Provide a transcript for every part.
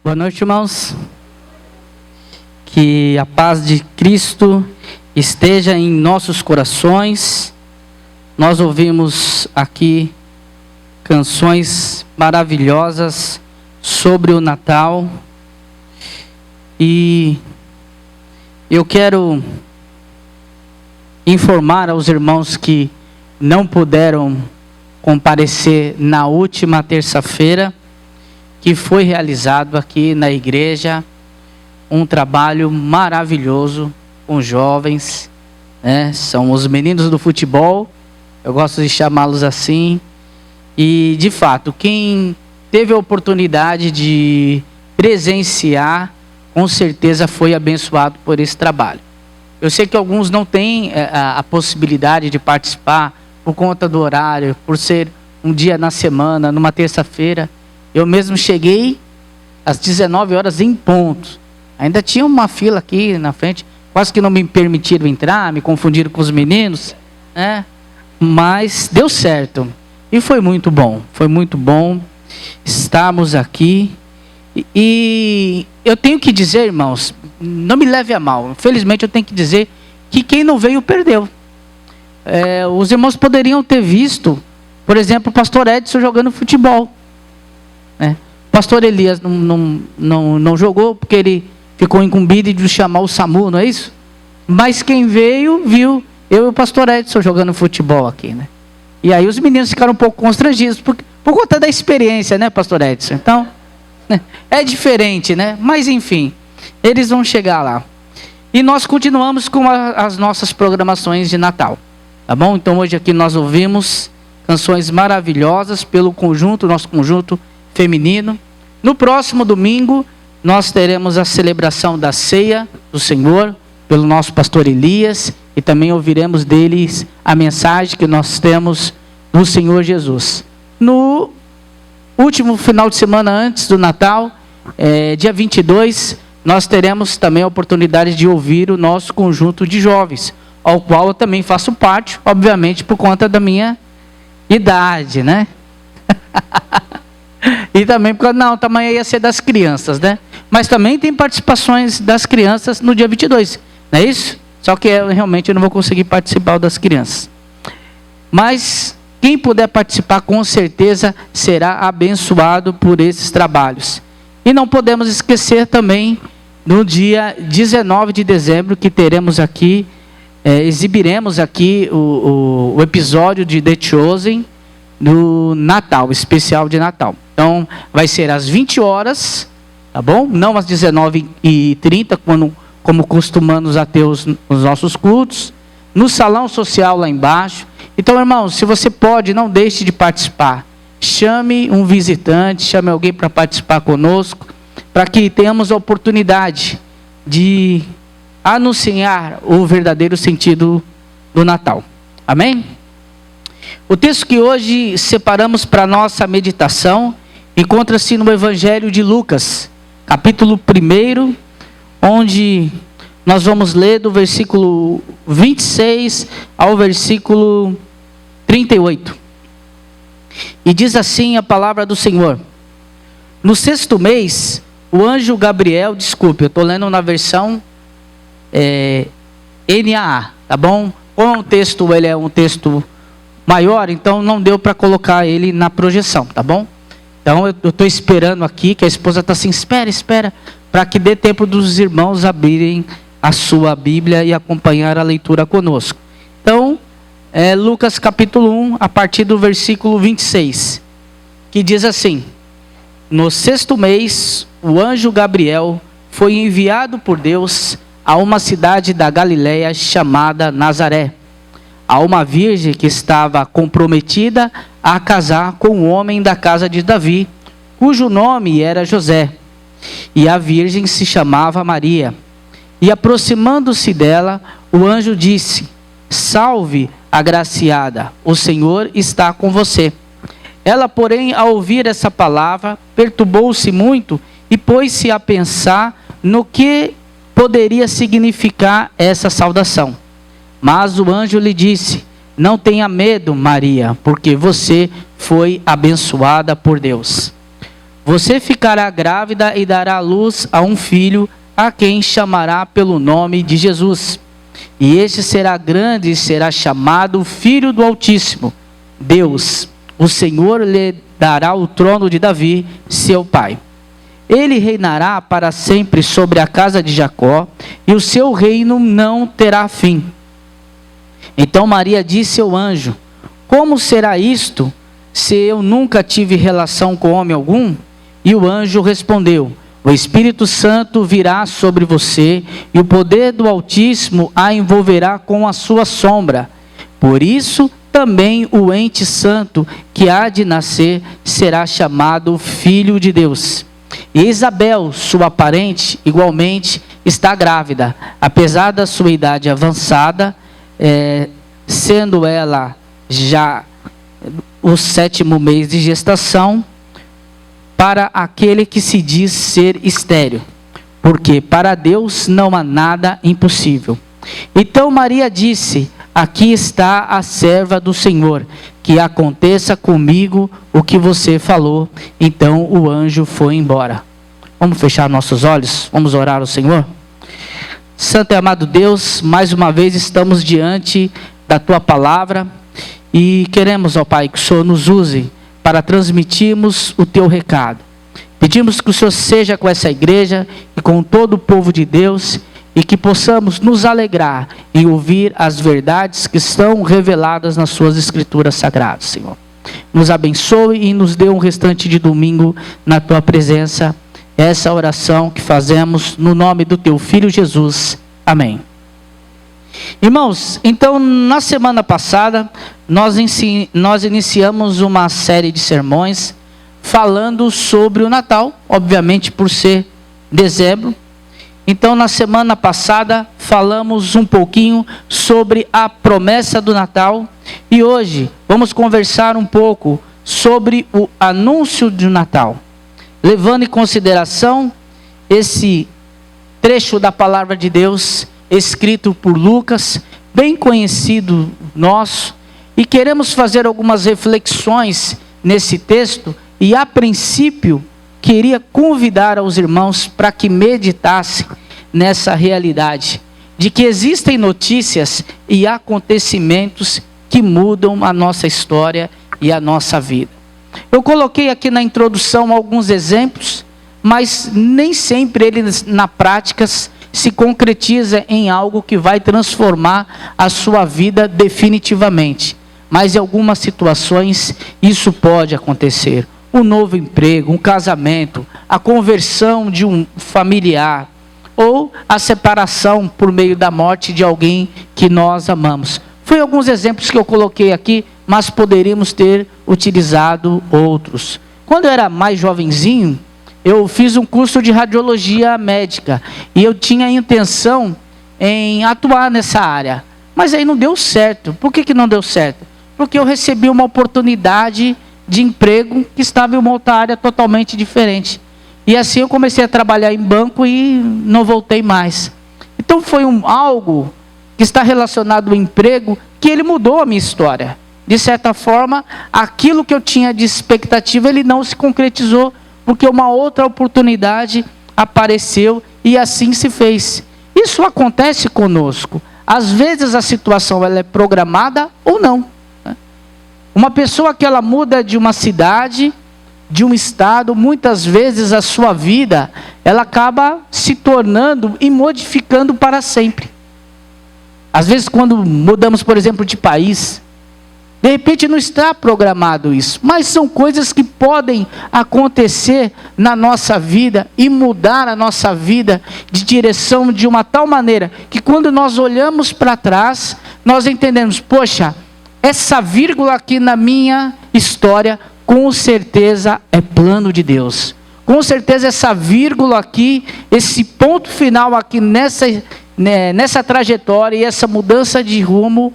Boa noite, irmãos. Que a paz de Cristo esteja em nossos corações. Nós ouvimos aqui canções maravilhosas sobre o Natal. E eu quero informar aos irmãos que não puderam comparecer na última terça-feira, que foi realizado aqui na igreja um trabalho maravilhoso com jovens, né? São os meninos do futebol, eu gosto de chamá-los assim. E de fato, quem teve a oportunidade de presenciar, com certeza foi abençoado por esse trabalho. Eu sei que alguns não têm a possibilidade de participar por conta do horário, por ser um dia na semana, numa terça-feira. Eu mesmo cheguei às 19 horas em ponto. Ainda tinha uma fila aqui na frente. Quase que não me permitiram entrar, me confundiram com os meninos, né? Mas deu certo. E foi muito bom. Foi muito bom estarmos aqui. E eu tenho que dizer, irmãos, não me leve a mal. Infelizmente eu tenho que dizer que quem não veio perdeu. Os irmãos poderiam ter visto, por exemplo, o pastor Edson jogando futebol. O pastor Elias não jogou porque ele ficou incumbido de chamar o SAMU, não é isso? Mas quem veio, viu eu e o pastor Edson jogando futebol aqui, né? E aí os meninos ficaram um pouco constrangidos por conta da experiência, né, pastor Edson? Então, é diferente, né? Mas enfim, eles vão chegar lá. E nós continuamos com as nossas programações de Natal, tá bom? Então hoje aqui nós ouvimos canções maravilhosas pelo nosso conjunto feminino. No próximo domingo, nós teremos a celebração da ceia do Senhor, pelo nosso pastor Elias, e também ouviremos deles a mensagem que nós temos do Senhor Jesus. No último final de semana antes do Natal, dia 22, nós teremos também a oportunidade de ouvir o nosso conjunto de jovens, ao qual eu também faço parte, obviamente por conta da minha idade, né? E também porque, tamanho ia ser das crianças, né? Mas também tem participações das crianças no dia 22, não é isso? Só que realmente eu não vou conseguir participar das crianças. Mas quem puder participar, com certeza será abençoado por esses trabalhos. E não podemos esquecer também, no dia 19 de dezembro, que teremos aqui, exibiremos aqui o episódio de The Chosen, do Natal, especial de Natal. Então, vai ser às 20 horas, tá bom? Não às 19h30, como costumamos a ter os nossos cultos, no salão social lá embaixo. Então, irmãos, se você pode, não deixe de participar. Chame um visitante, chame alguém para participar conosco, para que tenhamos a oportunidade de anunciar o verdadeiro sentido do Natal. Amém? O texto que hoje separamos para nossa meditação encontra-se no Evangelho de Lucas, capítulo 1, onde nós vamos ler do versículo 26 ao versículo 38. E diz assim a palavra do Senhor: no 6º mês, o anjo Gabriel, eu estou lendo na versão NAA, tá bom? Como o texto ele é um texto maior, então não deu para colocar ele na projeção, tá bom? Então eu estou esperando aqui, que a esposa está assim, espera, para que dê tempo dos irmãos abrirem a sua Bíblia e acompanhar a leitura conosco. Então, Lucas capítulo 1, a partir do versículo 26, que diz assim: no 6º mês, o anjo Gabriel foi enviado por Deus a uma cidade da Galileia chamada Nazaré, a uma virgem que estava comprometida a casar com um homem da casa de Davi, cujo nome era José. E a virgem se chamava Maria. E aproximando-se dela, o anjo disse: salve, agraciada, o Senhor está com você. Ela, porém, ao ouvir essa palavra, perturbou-se muito e pôs-se a pensar no que poderia significar essa saudação. Mas o anjo lhe disse: não tenha medo, Maria, porque você foi abençoada por Deus. Você ficará grávida e dará luz a um filho, a quem chamará pelo nome de Jesus. E este será grande e será chamado Filho do Altíssimo. Deus, o Senhor, lhe dará o trono de Davi, seu pai. Ele reinará para sempre sobre a casa de Jacó, e o seu reino não terá fim. Então Maria disse ao anjo: como será isto, se eu nunca tive relação com homem algum? E o anjo respondeu: o Espírito Santo virá sobre você, e o poder do Altíssimo a envolverá com a sua sombra. Por isso, também o ente santo que há de nascer será chamado Filho de Deus. E Isabel, sua parente, igualmente está grávida, apesar da sua idade avançada, sendo ela já o 7º mês de gestação, para aquele que se diz ser estéril, porque para Deus não há nada impossível. Então Maria disse: aqui está a serva do Senhor, que aconteça comigo o que você falou. Então o anjo foi embora. Vamos fechar nossos olhos, vamos orar ao Senhor. Santo e amado Deus, mais uma vez estamos diante da Tua Palavra, e queremos, ó Pai, que o Senhor nos use para transmitirmos o Teu recado. Pedimos que o Senhor seja com essa igreja e com todo o povo de Deus, e que possamos nos alegrar em ouvir as verdades que estão reveladas nas Suas Escrituras Sagradas, Senhor. Nos abençoe e nos dê um restante de domingo na Tua presença. Essa oração que fazemos no nome do Teu Filho Jesus. Amém. Irmãos, então na semana passada nós iniciamos uma série de sermões falando sobre o Natal, obviamente por ser dezembro. Então na semana passada falamos um pouquinho sobre a promessa do Natal, e hoje vamos conversar um pouco sobre o anúncio do Natal, levando em consideração esse trecho da palavra de Deus escrito por Lucas, bem conhecido nosso, e queremos fazer algumas reflexões nesse texto. E a princípio queria convidar aos irmãos para que meditassem nessa realidade de que existem notícias e acontecimentos que mudam a nossa história e a nossa vida. Eu coloquei aqui na introdução alguns exemplos, mas nem sempre eles na prática se concretiza em algo que vai transformar a sua vida definitivamente. Mas em algumas situações isso pode acontecer. Um novo emprego, um casamento, a conversão de um familiar, ou a separação por meio da morte de alguém que nós amamos. Foi alguns exemplos que eu coloquei aqui, mas poderíamos ter utilizado outros. Quando eu era mais jovenzinho, eu fiz um curso de radiologia médica, e eu tinha a intenção em atuar nessa área, mas aí não deu certo. Por que não deu certo? Porque eu recebi uma oportunidade de emprego que estava em uma outra área totalmente diferente, e assim eu comecei a trabalhar em banco e não voltei mais. Então foi algo que está relacionado ao emprego, que ele mudou a minha história. De certa forma, aquilo que eu tinha de expectativa, ele não se concretizou, porque uma outra oportunidade apareceu, e assim se fez. Isso acontece conosco. Às vezes a situação ela é programada ou não. Uma pessoa que ela muda de uma cidade, de um estado, muitas vezes a sua vida, ela acaba se tornando e modificando para sempre. Às vezes quando mudamos, por exemplo, de país, de repente não está programado isso, mas são coisas que podem acontecer na nossa vida e mudar a nossa vida de direção de uma tal maneira que quando nós olhamos para trás, nós entendemos: poxa, essa vírgula aqui na minha história, com certeza é plano de Deus. Com certeza essa vírgula aqui, esse ponto final aqui nessa trajetória e essa mudança de rumo,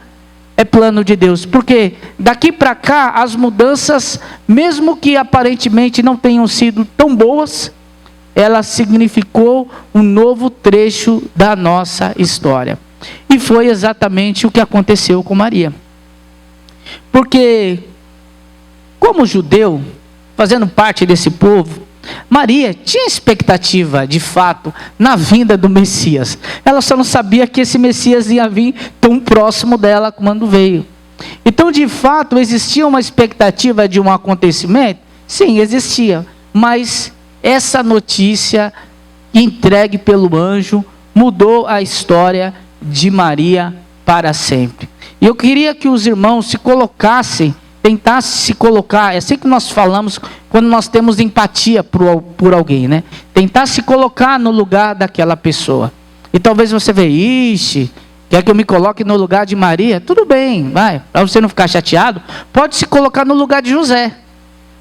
é plano de Deus. Porque daqui para cá, as mudanças, mesmo que aparentemente não tenham sido tão boas, ela significou um novo trecho da nossa história. E foi exatamente o que aconteceu com Maria. Porque, como judeu, fazendo parte desse povo, Maria tinha expectativa, de fato, na vinda do Messias. Ela só não sabia que esse Messias ia vir tão próximo dela quando veio. Então, de fato, existia uma expectativa de um acontecimento? Sim, existia. Mas essa notícia entregue pelo anjo mudou a história de Maria para sempre. E eu queria que os irmãos se colocassem, tentassem se colocar, é assim que nós falamos quando nós temos empatia por alguém, né? Tentar se colocar no lugar daquela pessoa. E talvez você veja, ixi, quer que eu me coloque no lugar de Maria? Tudo bem, vai, para você não ficar chateado, pode se colocar no lugar de José.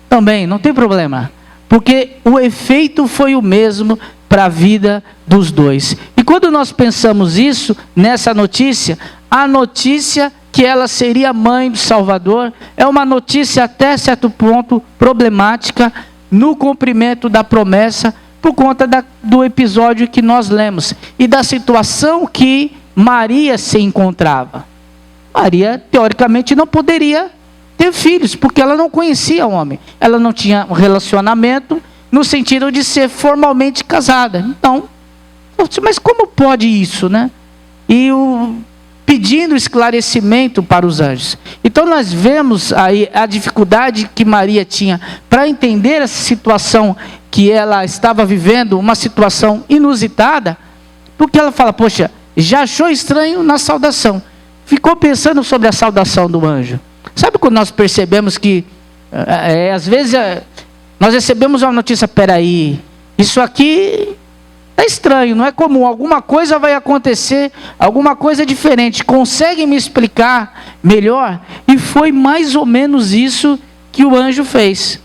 Também, não tem problema. Porque o efeito foi o mesmo para a vida dos dois. E quando nós pensamos isso, nessa notícia, a notícia que ela seria mãe do Salvador, é uma notícia até certo ponto problemática no cumprimento da promessa, por conta do episódio que nós lemos, e da situação que Maria se encontrava. Maria, teoricamente, não poderia ter filhos, porque ela não conhecia o homem. Ela não tinha um relacionamento, no sentido de ser formalmente casada. Então, mas como pode isso, né? E pedindo esclarecimento para os anjos. Então nós vemos aí a dificuldade que Maria tinha para entender essa situação que ela estava vivendo, uma situação inusitada, porque ela fala, poxa, já achou estranho na saudação. Ficou pensando sobre a saudação do anjo. Sabe quando nós percebemos que, às vezes, nós recebemos uma notícia, peraí, isso aqui é estranho, não é comum, alguma coisa vai acontecer, alguma coisa diferente, consegue me explicar melhor? E foi mais ou menos isso que o anjo fez.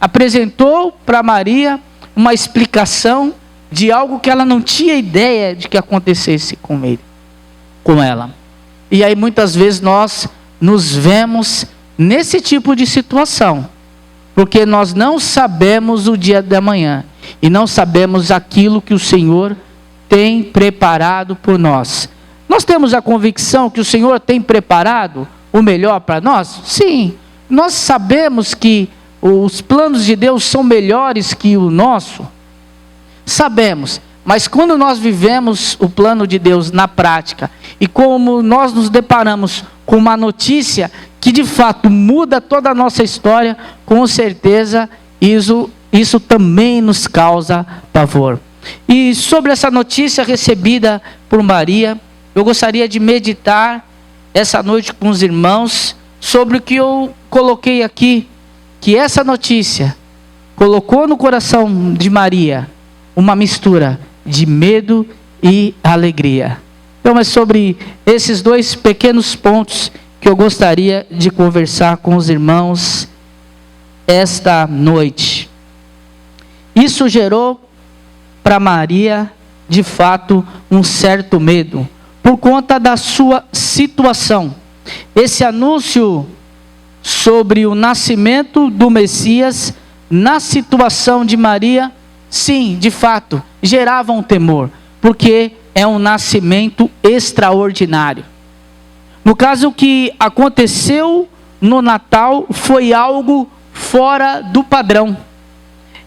Apresentou para Maria uma explicação de algo que ela não tinha ideia de que acontecesse com ela. E aí muitas vezes nós nos vemos nesse tipo de situação, porque nós não sabemos o dia da manhã, e não sabemos aquilo que o Senhor tem preparado por nós. Nós temos a convicção que o Senhor tem preparado o melhor para nós? Sim. Nós sabemos que os planos de Deus são melhores que o nosso? Sabemos. Mas quando nós vivemos o plano de Deus na prática, e como nós nos deparamos com uma notícia que de fato muda toda a nossa história, com certeza isso também nos causa pavor. E sobre essa notícia recebida por Maria, eu gostaria de meditar essa noite com os irmãos sobre o que eu coloquei aqui, que essa notícia colocou no coração de Maria uma mistura de medo e alegria. Então é sobre esses dois pequenos pontos que eu gostaria de conversar com os irmãos esta noite. Isso gerou para Maria, de fato, um certo medo, por conta da sua situação. Esse anúncio sobre o nascimento do Messias, na situação de Maria, sim, de fato, gerava um temor, porque é um nascimento extraordinário. No caso, o que aconteceu no Natal foi algo fora do padrão.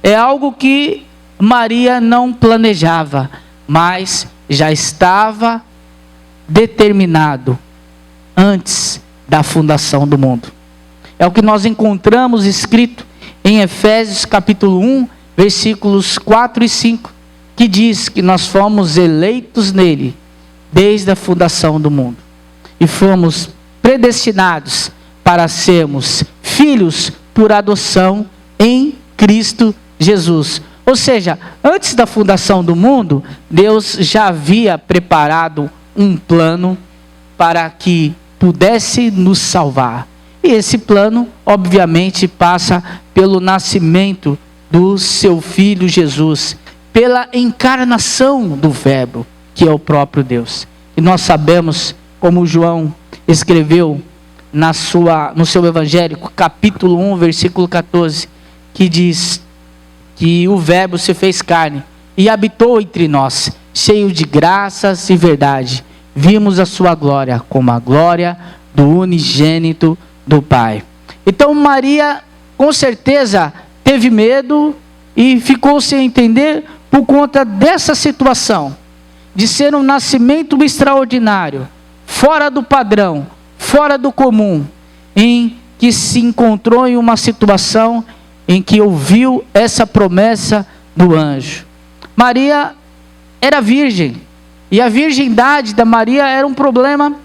É algo que Maria não planejava, mas já estava determinado antes da fundação do mundo. É o que nós encontramos escrito em Efésios capítulo 1, versículos 4 e 5, que diz que nós fomos eleitos nele desde a fundação do mundo. E fomos predestinados para sermos filhos por adoção em Cristo Jesus. Ou seja, antes da fundação do mundo, Deus já havia preparado um plano para que pudesse nos salvar. E esse plano, obviamente, passa pelo nascimento do seu Filho Jesus, pela encarnação do Verbo, que é o próprio Deus. E nós sabemos, como João escreveu no seu Evangelho, capítulo 1, versículo 14, que diz que o Verbo se fez carne e habitou entre nós, cheio de graças e verdade. Vimos a sua glória, como a glória do unigênito do Pai. Então Maria, com certeza, teve medo, e ficou sem entender por conta dessa situação, de ser um nascimento extraordinário, fora do padrão, fora do comum, em que se encontrou em uma situação em que ouviu essa promessa do anjo. Maria era virgem, e a virgindade da Maria era um problema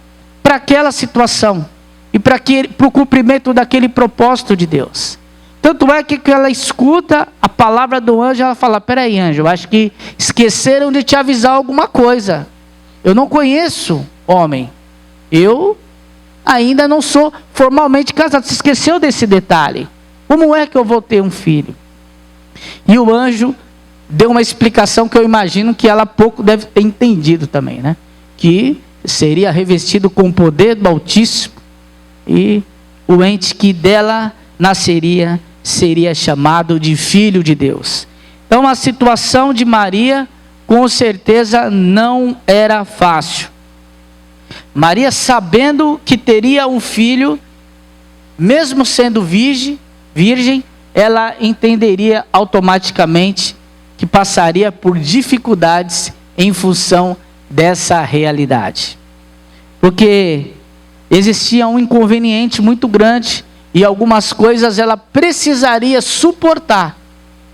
para aquela situação, e para o cumprimento daquele propósito de Deus. Tanto é que ela escuta a palavra do anjo, ela fala: peraí, anjo, eu acho que esqueceram de te avisar alguma coisa. Eu não conheço homem, eu ainda não sou formalmente casado. Você esqueceu desse detalhe. Como é que eu vou ter um filho? E o anjo deu uma explicação que eu imagino que ela pouco deve ter entendido também, né? Que seria revestido com o poder do Altíssimo, e o ente que dela nasceria seria chamado de Filho de Deus. Então a situação de Maria com certeza não era fácil. Maria, sabendo que teria um filho, mesmo sendo virgem, ela entenderia automaticamente que passaria por dificuldades em função dessa realidade. Porque existia um inconveniente muito grande, e algumas coisas ela precisaria suportar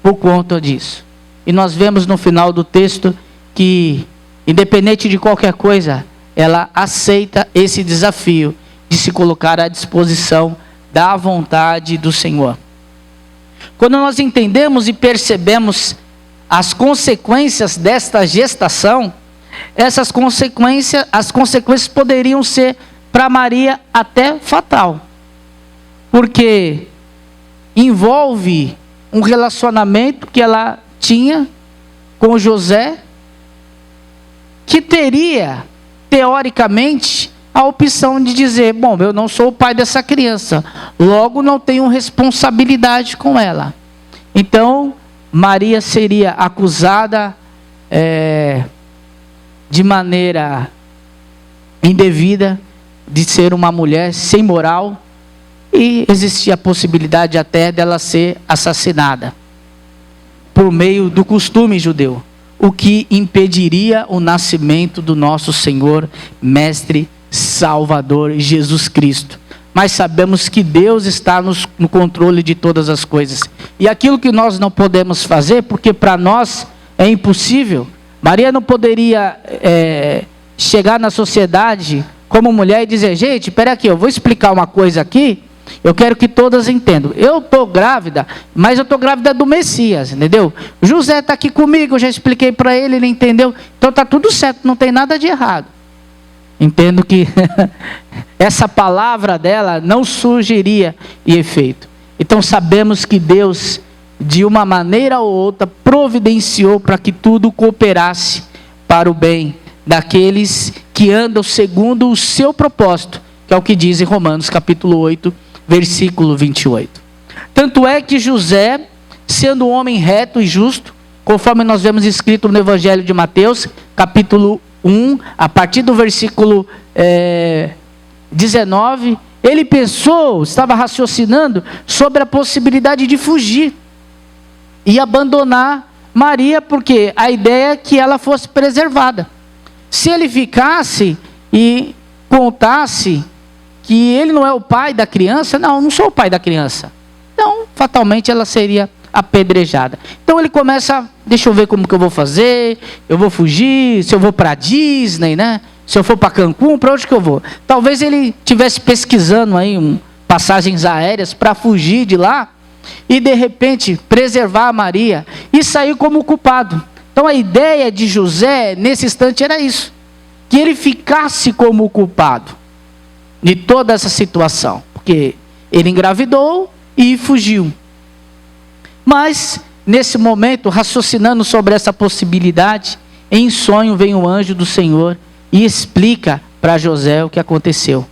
por conta disso. E nós vemos no final do texto que, independente de qualquer coisa, ela aceita esse desafio de se colocar à disposição da vontade do Senhor. Quando nós entendemos e percebemos as consequências desta gestação, as consequências poderiam ser para Maria até fatal. Porque envolve um relacionamento que ela tinha com José, que teria, teoricamente, a opção de dizer: bom, eu não sou o pai dessa criança, logo não tenho responsabilidade com ela. Então, Maria seria acusada de maneira indevida de ser uma mulher sem moral, e existia a possibilidade até dela ser assassinada por meio do costume judeu, o que impediria o nascimento do nosso Senhor, Mestre, Salvador, Jesus Cristo. Mas sabemos que Deus está no controle de todas as coisas, e aquilo que nós não podemos fazer, porque para nós é impossível. Maria não poderia chegar na sociedade como mulher e dizer: gente, espera aqui, eu vou explicar uma coisa aqui, eu quero que todas entendam. Eu estou grávida, mas eu estou grávida do Messias, entendeu? José está aqui comigo, eu já expliquei para ele, ele entendeu. Então está tudo certo, não tem nada de errado. Entendo que essa palavra dela não surgiria efeito. Então sabemos que Deus, de uma maneira ou outra, providenciou para que tudo cooperasse para o bem daqueles que andam segundo o seu propósito, que é o que diz em Romanos capítulo 8, versículo 28. Tanto é que José, sendo um homem reto e justo, conforme nós vemos escrito no Evangelho de Mateus, capítulo 1, a partir do versículo 19, ele pensou, estava raciocinando sobre a possibilidade de fugir e abandonar Maria, porque a ideia é que ela fosse preservada. Se ele ficasse e contasse que ele não é o pai da criança, não sou o pai da criança, então fatalmente ela seria apedrejada. Então ele começa: deixa eu ver como que eu vou fazer, eu vou fugir, se eu vou para Disney, né? Se eu for para Cancún, para onde que eu vou? Talvez ele estivesse pesquisando aí passagens aéreas para fugir de lá e de repente preservar a Maria e sair como culpado. Então a ideia de José nesse instante era isso, que ele ficasse como culpado de toda essa situação, porque ele engravidou e fugiu. Mas nesse momento, raciocinando sobre essa possibilidade, em sonho vem o anjo do Senhor e explica para José o que aconteceu,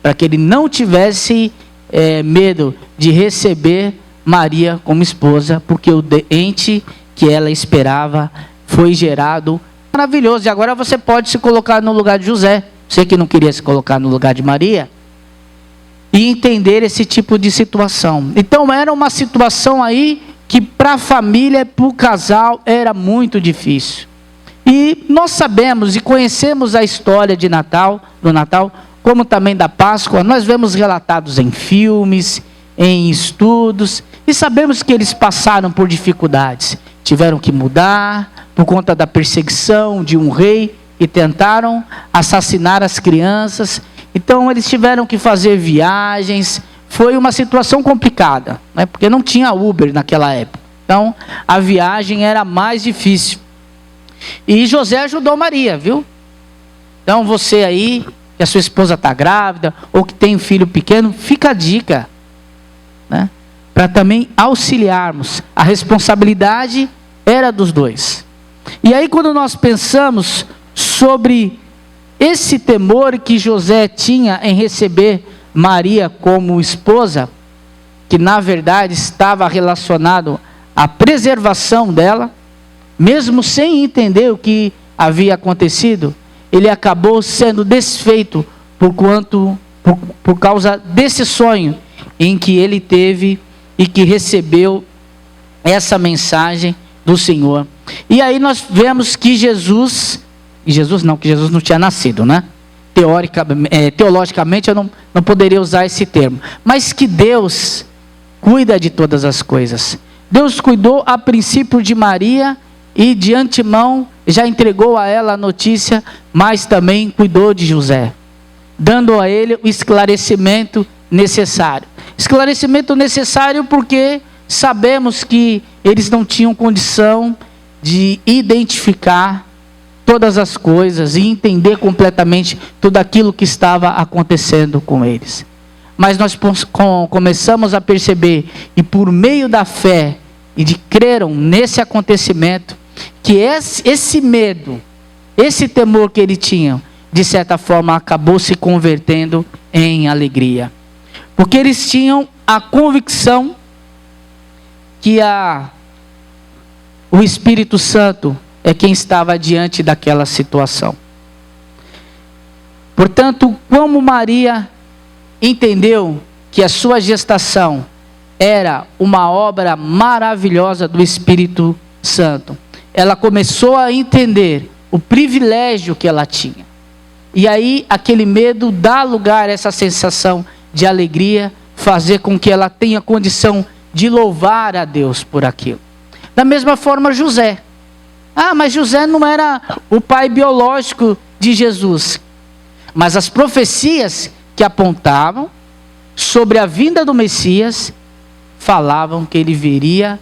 para que ele não tivesse medo de receber Maria como esposa, porque o ente que ela esperava foi gerado. Maravilhoso. E agora você pode se colocar no lugar de José, você que não queria se colocar no lugar de Maria, e entender esse tipo de situação. Então era uma situação aí que para a família, para o casal, era muito difícil. E nós sabemos e conhecemos a história do Natal, como também da Páscoa. Nós vemos relatados em filmes, em estudos, e sabemos que eles passaram por dificuldades. Tiveram que mudar por conta da perseguição de um rei e tentaram assassinar as crianças. Então eles tiveram que fazer viagens. Foi uma situação complicada, né? Porque não tinha Uber naquela época. Então a viagem era mais difícil. E José ajudou Maria, viu? Então você aí, que a sua esposa está grávida, ou que tem um filho pequeno, fica a dica, né? Para também auxiliarmos. A responsabilidade era dos dois. E aí quando nós pensamos sobre esse temor que José tinha em receber Maria como esposa, que na verdade estava relacionado à preservação dela, mesmo sem entender o que havia acontecido, ele acabou sendo desfeito por causa desse sonho em que ele teve e que recebeu essa mensagem do Senhor. E aí nós vemos que Jesus não tinha nascido, né? Teologicamente eu não poderia usar esse termo, mas que Deus cuida de todas as coisas. Deus cuidou a princípio de Maria e de antemão já entregou a ela a notícia, mas também cuidou de José, dando a ele o esclarecimento necessário. Esclarecimento necessário porque sabemos que eles não tinham condição de identificar todas as coisas e entender completamente tudo aquilo que estava acontecendo com eles. Mas nós começamos a perceber, e por meio da fé e de creram nesse acontecimento, que esse medo, esse temor que ele tinha, de certa forma acabou se convertendo em alegria. Porque eles tinham a convicção que o Espírito Santo é quem estava diante daquela situação. Portanto, como Maria entendeu que a sua gestação era uma obra maravilhosa do Espírito Santo, ela começou a entender o privilégio que ela tinha. E aí aquele medo dá lugar a essa sensação de alegria, fazer com que ela tenha condição de louvar a Deus por aquilo. Da mesma forma José. Mas José não era o pai biológico de Jesus. Mas as profecias que apontavam sobre a vinda do Messias falavam que ele viria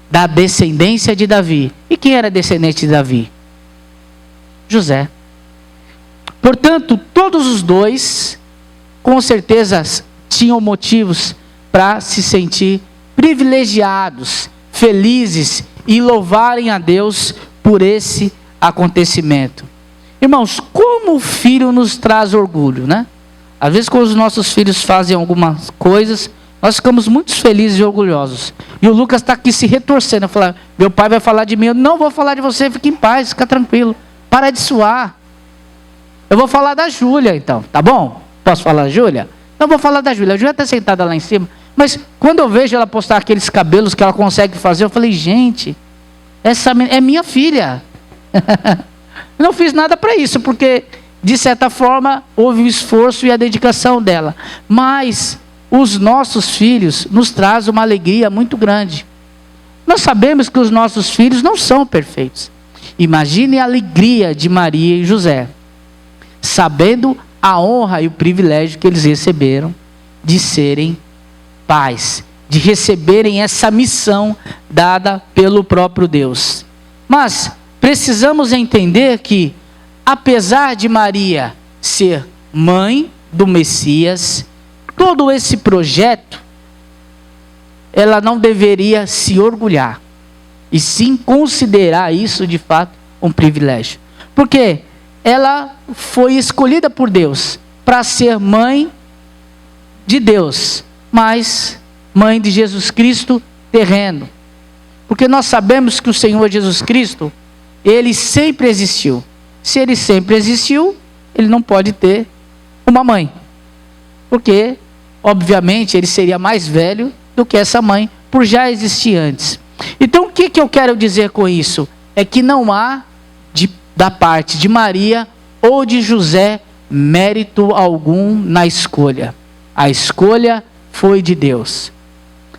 da descendência de Davi. E quem era descendente de Davi? José. Portanto, todos os dois, com certeza, tinham motivos para se sentir privilegiados, felizes e louvarem a Deus por esse acontecimento. Irmãos, como o filho nos traz orgulho, né? Às vezes quando os nossos filhos fazem algumas coisas, nós ficamos muito felizes e orgulhosos. E o Lucas está aqui se retorcendo, falando: meu pai vai falar de mim, eu não vou falar de você, fique em paz, fica tranquilo, para de suar. Eu vou falar da Júlia então, tá bom? Posso falar da Júlia? Não vou falar da Júlia, a Júlia está sentada lá em cima. Mas quando eu vejo ela postar aqueles cabelos que ela consegue fazer, eu falei: gente, essa é minha filha. Eu não fiz nada para isso, porque de certa forma houve o esforço e a dedicação dela. Mas os nossos filhos nos trazem uma alegria muito grande. Nós sabemos que os nossos filhos não são perfeitos. Imagine a alegria de Maria e José, sabendo a honra e o privilégio que eles receberam de serem pais, de receberem essa missão dada pelo próprio Deus. Mas precisamos entender que, apesar de Maria ser mãe do Messias, todo esse projeto, ela não deveria se orgulhar, e sim considerar isso de fato um privilégio. Porque ela foi escolhida por Deus para ser mãe de Deus, mas mãe de Jesus Cristo terreno. Porque nós sabemos que o Senhor Jesus Cristo, ele sempre existiu. Se ele sempre existiu, ele não pode ter uma mãe. Porque, obviamente, ele seria mais velho do que essa mãe, por já existir antes. Então o que eu quero dizer com isso? É que não há da parte de Maria ou de José mérito algum na escolha. A escolha foi de Deus.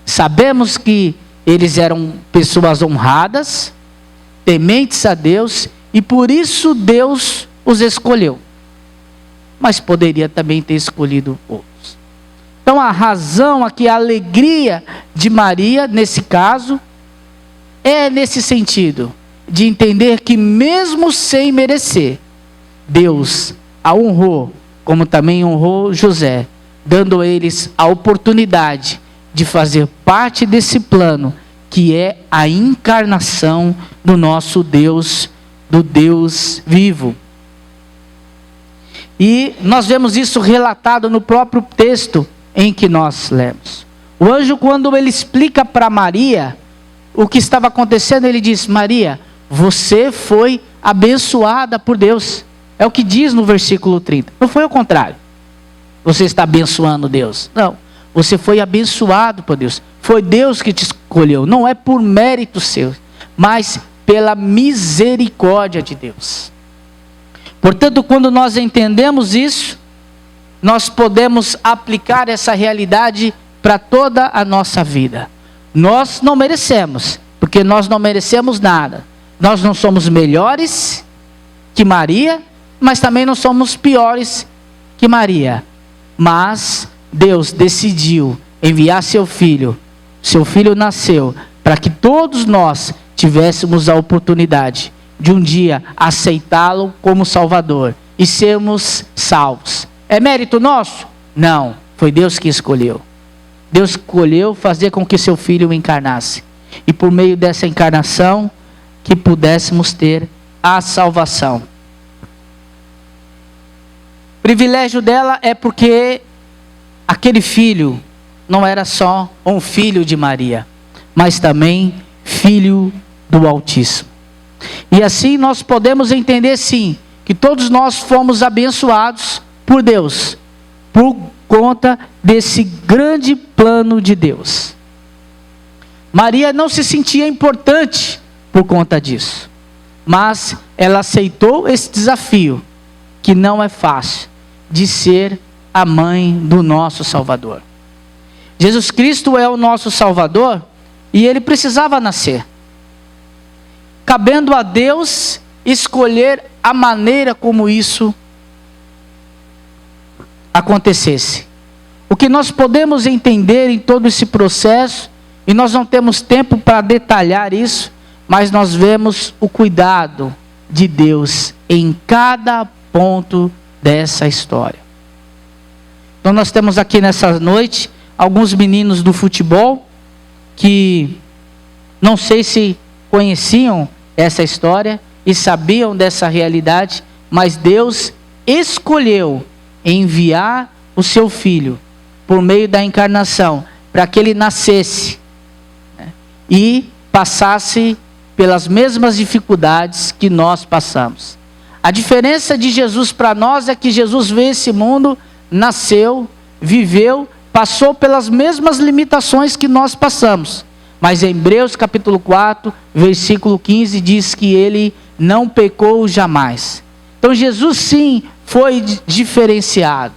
Sabemos que eles eram pessoas honradas, tementes a Deus, e por isso Deus os escolheu. Mas poderia também ter escolhido outros. Então a razão aqui, a alegria de Maria, nesse caso, é nesse sentido, de entender que mesmo sem merecer, Deus a honrou, como também honrou José, dando a eles a oportunidade de fazer parte desse plano, que é a encarnação do nosso Deus, do Deus vivo. E nós vemos isso relatado no próprio texto em que nós lemos. O anjo, quando ele explica para Maria o que estava acontecendo, ele diz: Maria, você foi abençoada por Deus. É o que diz no versículo 30. Não foi o contrário. Você está abençoando Deus. Não. Você foi abençoado por Deus. Foi Deus que te escolheu. Não é por mérito seu, mas pela misericórdia de Deus. Portanto, quando nós entendemos isso, nós podemos aplicar essa realidade para toda a nossa vida. Nós não merecemos, porque nós não merecemos nada. Nós não somos melhores que Maria, mas também não somos piores que Maria. Mas Deus decidiu enviar seu filho. Seu filho nasceu para que todos nós tivéssemos a oportunidade de um dia aceitá-lo como Salvador e sermos salvos. É mérito nosso? Não, foi Deus que escolheu. Deus escolheu fazer com que seu filho encarnasse. E por meio dessa encarnação, que pudéssemos ter a salvação. O privilégio dela é porque aquele filho não era só um filho de Maria, mas também filho do Altíssimo. E assim nós podemos entender sim, que todos nós fomos abençoados por Deus, por conta desse grande plano de Deus. Maria não se sentia importante por conta disso, mas ela aceitou esse desafio, que não é fácil, de ser a mãe do nosso Salvador. Jesus Cristo é o nosso Salvador e ele precisava nascer. Cabendo a Deus escolher a maneira como isso acontecesse. O que nós podemos entender em todo esse processo, e nós não temos tempo para detalhar isso, mas nós vemos o cuidado de Deus em cada ponto dessa história. Então nós temos aqui nessa noite alguns meninos do futebol que não sei se conheciam essa história e sabiam dessa realidade, mas Deus escolheu enviar o seu filho por meio da encarnação para que ele nascesse, né, e passasse pelas mesmas dificuldades que nós passamos. A diferença de Jesus para nós é que Jesus veio a esse mundo, nasceu, viveu, passou pelas mesmas limitações que nós passamos. Mas em Hebreus capítulo 4, versículo 15, diz que ele não pecou jamais. Então Jesus sim foi diferenciado,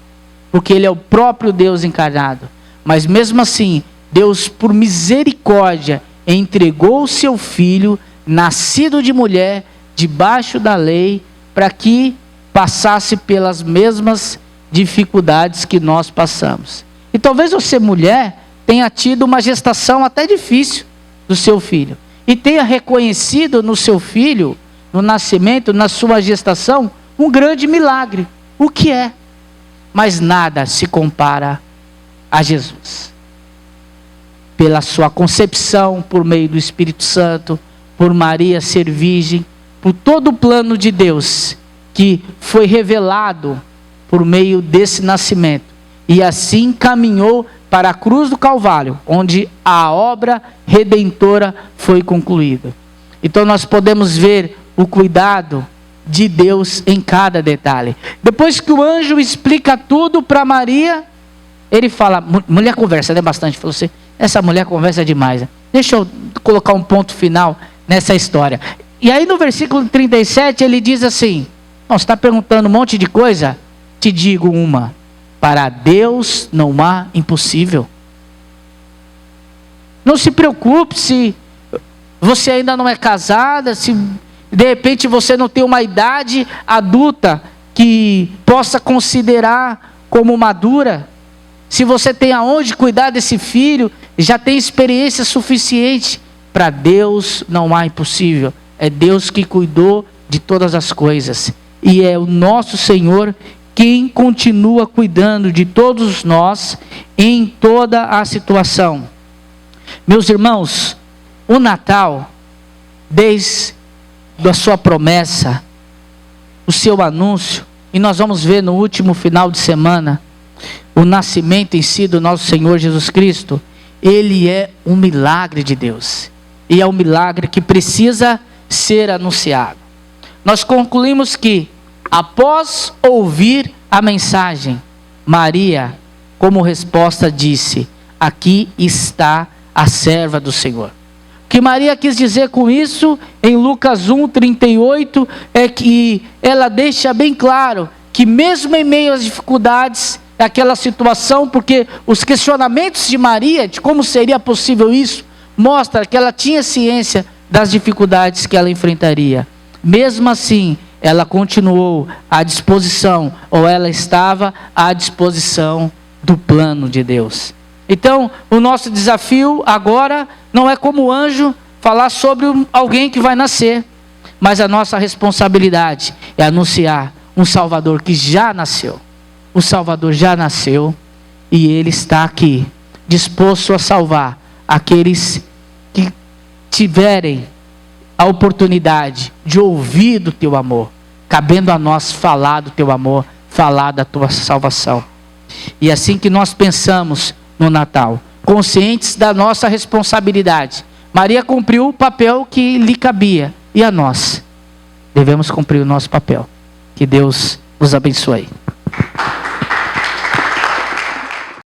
porque ele é o próprio Deus encarnado. Mas mesmo assim, Deus por misericórdia entregou o seu filho, nascido de mulher, debaixo da lei, para que passasse pelas mesmas dificuldades que nós passamos. E talvez você, mulher, tenha tido uma gestação até difícil do seu filho, e tenha reconhecido no seu filho, no nascimento, na sua gestação, um grande milagre. O que é? Mas nada se compara a Jesus. Pela sua concepção, por meio do Espírito Santo, por Maria ser virgem, por todo o plano de Deus que foi revelado por meio desse nascimento. E assim caminhou para a cruz do Calvário, onde a obra redentora foi concluída. Então nós podemos ver o cuidado de Deus em cada detalhe. Depois que o anjo explica tudo para Maria, ele fala, mulher conversa, né, bastante, falou assim, essa mulher conversa demais. Deixa eu colocar um ponto final nessa história. E aí no versículo 37 ele diz assim, você está perguntando um monte de coisa? Te digo uma, para Deus não há impossível. Não se preocupe se você ainda não é casada, se de repente você não tem uma idade adulta que possa considerar como madura. Se você tem aonde cuidar desse filho, já tem experiência suficiente. Para Deus não há impossível. É Deus que cuidou de todas as coisas. E é o nosso Senhor quem continua cuidando de todos nós em toda a situação. Meus irmãos, o Natal, desde a sua promessa, o seu anúncio, e nós vamos ver no último final de semana, o nascimento em si do nosso Senhor Jesus Cristo, ele é um milagre de Deus. E é um milagre que precisa ser anunciado. Nós concluímos que, após ouvir a mensagem, Maria, como resposta, disse: aqui está a serva do Senhor. O que Maria quis dizer com isso, em Lucas 1:38, é que ela deixa bem claro que mesmo em meio às dificuldades, aquela situação, porque os questionamentos de Maria, de como seria possível isso, mostra que ela tinha ciência das dificuldades que ela enfrentaria. Mesmo assim, ela continuou à disposição, ou ela estava à disposição do plano de Deus. Então, o nosso desafio agora não é como anjo falar sobre alguém que vai nascer, mas a nossa responsabilidade é anunciar um Salvador que já nasceu. O Salvador já nasceu e Ele está aqui, disposto a salvar aqueles que tiverem a oportunidade de ouvir do Teu amor, cabendo a nós falar do Teu amor, falar da Tua salvação. E assim que nós pensamos no Natal, conscientes da nossa responsabilidade, Maria cumpriu o papel que lhe cabia, e a nós devemos cumprir o nosso papel. Que Deus os abençoe.